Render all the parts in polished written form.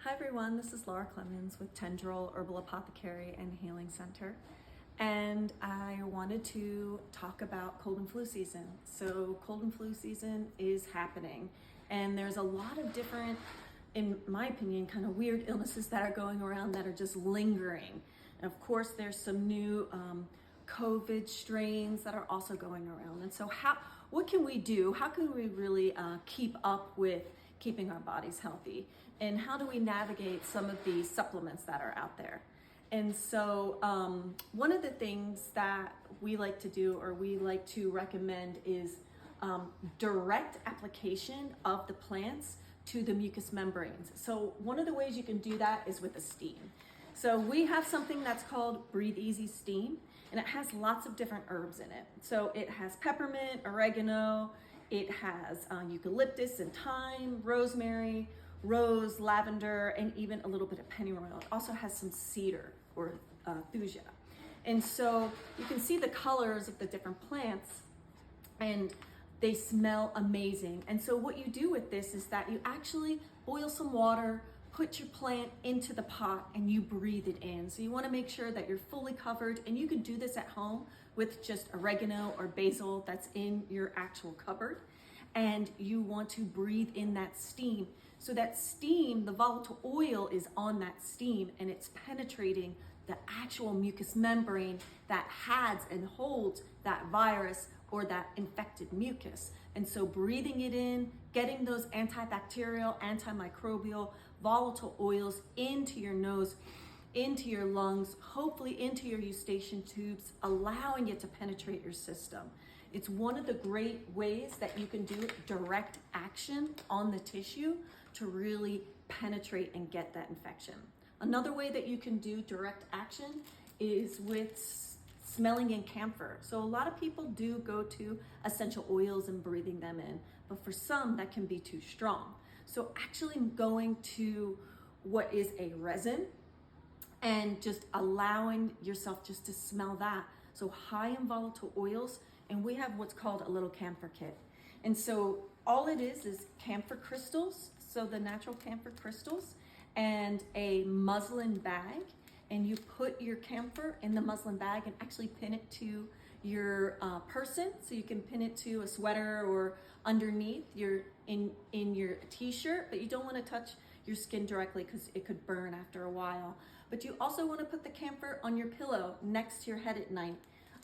Hi everyone, this is Laura Clemens with Tendril Herbal Apothecary and Healing Center. And I wanted to talk about cold and flu season. So cold and flu season is happening, and there's a lot of different, in my opinion, kind of weird illnesses that are going around that are just lingering. And of course there's some new COVID strains that are also going around. And so what can we do? How can we really keep up with keeping our bodies healthy? And how do we navigate some of these supplements that are out there? And so one of the things that we like to do, or we like to recommend, is direct application of the plants to the mucous membranes. So one of the ways you can do that is with a steam. So we have something that's called Breathe Easy Steam, and it has lots of different herbs in it. So it has peppermint, oregano, it has eucalyptus and thyme, rosemary, rose, lavender, and even a little bit of pennyroyal. It also has some cedar or thuja. And so you can see the colors of the different plants, and they smell amazing. And so what you do with this is that you actually boil some water, put your plant into the pot, and you breathe it in. So you want to make sure that you're fully covered, and you can do this at home with just oregano or basil that's in your actual cupboard. And you want to breathe in that steam. So that steam, the volatile oil is on that steam, and it's penetrating the actual mucous membrane that has and holds that virus or that infected mucus. And so breathing it in, getting those antibacterial, antimicrobial, volatile oils into your nose, into your lungs, hopefully into your eustachian tubes, allowing it to penetrate your system. It's one of the great ways that you can do direct action on the tissue to really penetrate and get that infection. Another way that you can do direct action is with smelling in camphor. So a lot of people do go to essential oils and breathing them in, but for some that can be too strong. So actually going to what is a resin and just allowing yourself just to smell that. So high in volatile oils, and we have what's called a little camphor kit. And so all it is camphor crystals, so the natural camphor crystals, and a muslin bag, and you put your camphor in the muslin bag and actually pin it to your person. So you can pin it to a sweater or underneath your in your t-shirt, but you don't want to touch your skin directly because it could burn after a while. But you also want to put the camphor on your pillow next to your head at night.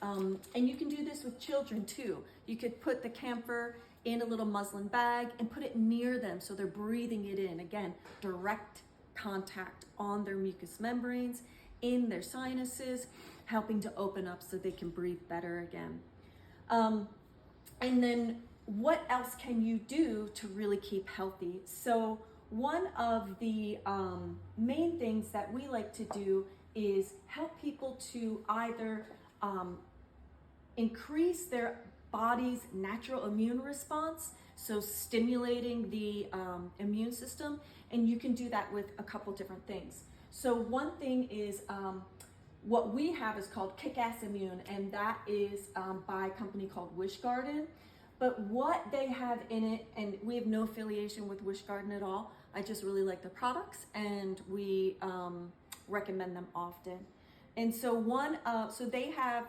And you can do this with children too. You could put the camphor in a little muslin bag and put it near them so they're breathing it in. Again, direct contact on their mucous membranes, in their sinuses, helping to open up so they can breathe better again. And then what else can you do to really keep healthy? So one of the main things that we like to do is help people to either increase their body's natural immune response, so stimulating the immune system, and you can do that with a couple different things. So one thing is what we have is called Kick-Ass Immune, and that is by a company called Wish Garden. But what they have in it, and we have no affiliation with Wish Garden at all, I just really like the products, and we recommend them often. And so so they have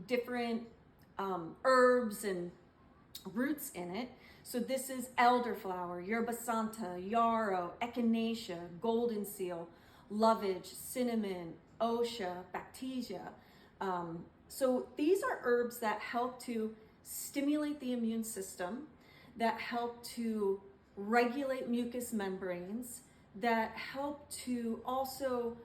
different herbs and roots in it. So this is elderflower, yerba santa, yarrow, echinacea, golden seal, lovage, cinnamon, osha, bactesia. So these are herbs that help to stimulate the immune system, that help to regulate mucous membranes, that help to also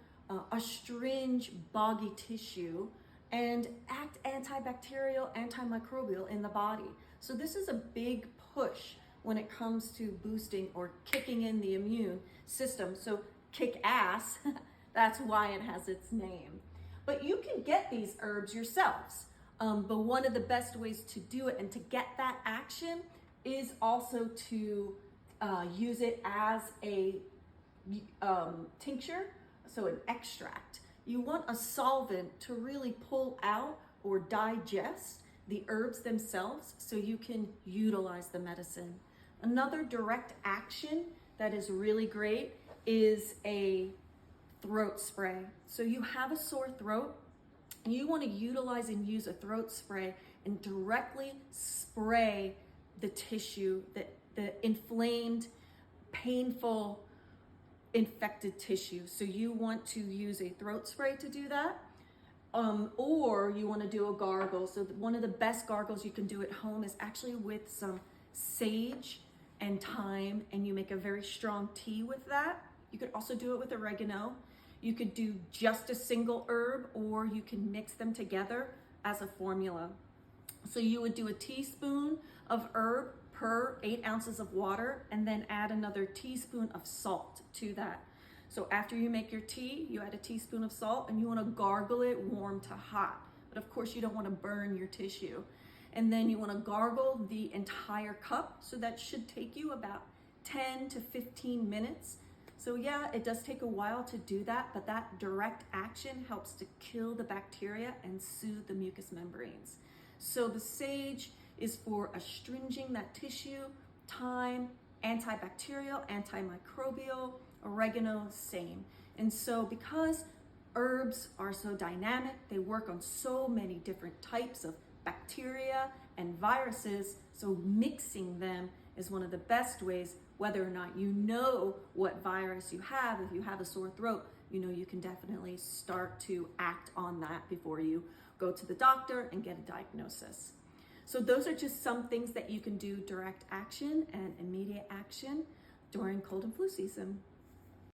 astringe boggy tissue, and act antibacterial, antimicrobial in the body. So this is a big push when it comes to boosting or kicking in the immune system. So kick ass, that's why it has its name. But you can get these herbs yourselves. But one of the best ways to do it and to get that action is also to use it as a tincture, so an extract. You want a solvent to really pull out or digest the herbs themselves so you can utilize the medicine. Another direct action that is really great is a throat spray. So you have a sore throat, and you want to utilize and use a throat spray and directly spray the tissue, the inflamed, painful, infected tissue. So you want to use a throat spray to do that. Or you want to do a gargle. So one of the best gargles you can do at home is actually with some sage and thyme, and you make a very strong tea with that. You could also do it with oregano. You could do just a single herb, or you can mix them together as a formula. So you would do a teaspoon of herb per 8 ounces of water, and then add another teaspoon of salt to that. So after you make your tea, you add a teaspoon of salt, and you want to gargle it warm to hot. But of course you don't want to burn your tissue. And then you want to gargle the entire cup. So that should take you about 10 to 15 minutes. So yeah, it does take a while to do that, but that direct action helps to kill the bacteria and soothe the mucous membranes. So the sage is for astringing that tissue, thyme, antibacterial, antimicrobial, oregano, same. And so because herbs are so dynamic, they work on so many different types of bacteria and viruses, so mixing them is one of the best ways, whether or not you know what virus you have. If you have a sore throat, you know you can definitely start to act on that before you go to the doctor and get a diagnosis. So those are just some things that you can do direct action and immediate action during cold and flu season.